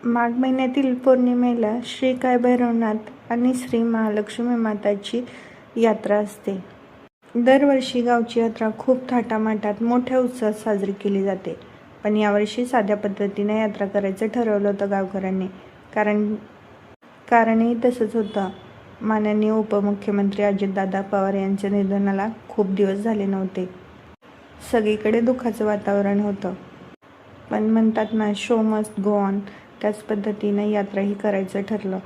माघ महिन्यातील पौर्णिमेला श्री काळभैरवनाथ आणि श्री महालक्ष्मी माताची यात्रा असते. दरवर्षी गावची यात्रा खूप थाटामाटात मोठ्या उत्साहात साजरी केली जाते. पण यावर्षी साध्या पद्धतीने यात्रा करायचं ठरवलं होतं गावकऱ्यांनी. कारणही तसंच होतं. माननीय उपमुख्यमंत्री अजितदादा पवार यांच्या निधनाला खूप दिवस झाले नव्हते. सगळीकडे दुःखाचं वातावरण होतं. पण म्हणतात ना, शो मस्ट गो ऑन, त्याच पद्धतीने यात्राही करायचं ठरलं.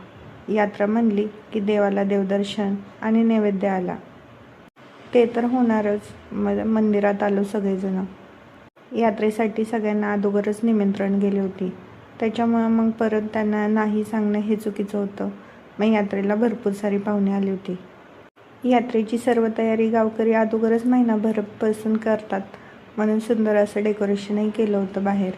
यात्रा म्हणली की देवाला देवदर्शन आणि नैवेद्य आला. ते तर होणारच. मंदिरात आलो सगळेजण. यात्रेसाठी सगळ्यांना अगोदरच निमंत्रण गेले होते. त्याच्यामुळं मग परत त्यांना नाही सांगणं हे चुकीचं होतं. मग यात्रेला भरपूर सारी पाहुणे आली होती. यात्रेची सर्व तयारी गावकरी अगोदरच महिनाभरपासून करतात, म्हणून सुंदर असं डेकोरेशनही केलं होतं. बाहेर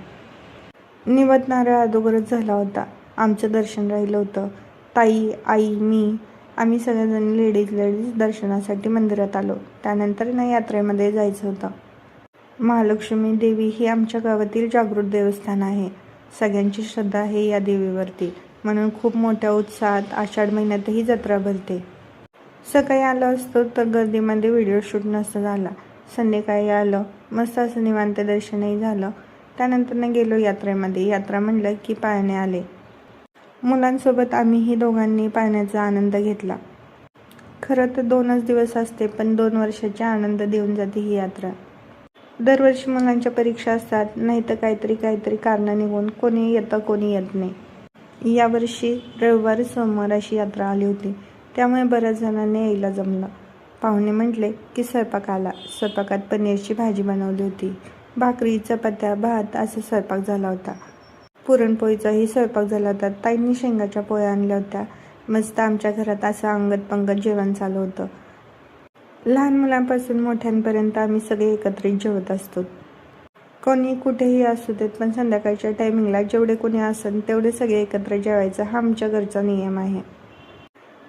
निवडणारा अगोदरच झाला होता. आमचं दर्शन राहिलं होतं. ताई, आई, मी, आम्ही सगळेजण लेडीज दर्शनासाठी मंदिरात आलो. त्यानंतर यात्रेमध्ये जायचं होतं. महालक्ष्मी देवी ही आमच्या गावातील जागृत देवस्थान आहे. सगळ्यांची श्रद्धा आहे या देवीवरती, म्हणून खूप मोठ्या उत्साहात आषाढ महिन्यातही जत्रा भरते. सकाळी आलो असतो तर गर्दीमध्ये व्हिडिओ शूट नसतं झाला. संध्याकाळी आलं, मस्त असं निवांत दर्शनही झालं. त्यानंतर गेलो यात्रेमध्ये. यात्रा म्हणलं की पाळणे आले. मुलांसोबत आम्हीही दोघांनी पाळण्याचा आनंद घेतला. खरं तर 2च दिवस असते, पण 2 वर्षाचा आनंद देऊन जाते ही यात्रा. दरवर्षी मुलांच्या परीक्षा असतात, नाही तर काहीतरी कारणं निघून कोणी येतं कोणी येत नाही. यावर्षी रविवार सोमवार अशी यात्रा आली होती, त्यामुळे बऱ्याच जणांनी यायला जमलं. पाहुणे म्हटले की स्वयंपाक आला. स्वयंपाकात पनीरची भाजी बनवली होती. भाकरी, चपात्या, भात असा स्वयंपाक झाला होता. पुरणपोळीचाही स्वयंपाक झाला होता. ताईंनी शेंगाच्या पोळ्या आणल्या होत्या. मस्त आमच्या घरात असं अंगत पंगत जेवण चालू होतं. लहान मुलांपासून मोठ्यांपर्यंत आम्ही सगळे एकत्रित जेवत असतो. कोणी कुठेही असू देत, पण संध्याकाळच्या टायमिंगला जेवढे कोणी असेल तेवढे सगळे एकत्र जेवायचं हा आमच्या घरचा नियम आहे.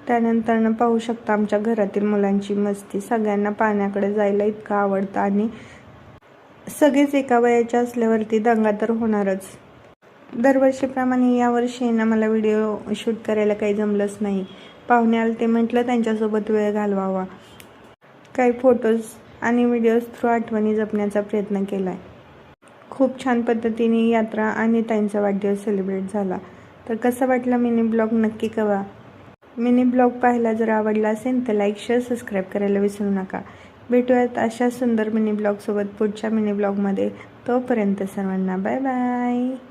त्यानंतर पाहू शकता आमच्या घरातील मुलांची मस्ती. सगळ्यांना पाण्याकडे जायला इतकं आवडतं आणि सगळेच एका वयाच्या असल्यावरती दंगा तर होणारच. दरवर्षीप्रमाणे यावर्षी मला व्हिडिओ शूट करायला काही जमलंच नाही. पाहुणे आले ते म्हटलं त्यांच्यासोबत वेळ घालवावा. काही फोटोज आणि व्हिडिओज थ्रू आठवणी जपण्याचा प्रयत्न केला आहे. खूप छान पद्धतीने यात्रा आणि ताईंचा वाढदिवस सेलिब्रेट झाला. तर कसा वाटला मिनी ब्लॉग नक्की कळवा. मिनी ब्लॉग पाहायला जर आवडला असेल तर लाईक, शेअर, सबस्क्राईब करायला विसरू नका. भेटूयात अशा सुंदर मिनी ब्लॉगसोबत पुढच्या मिनी ब्लॉगमध्ये. तोपर्यंत सर्वांना बाय बाय.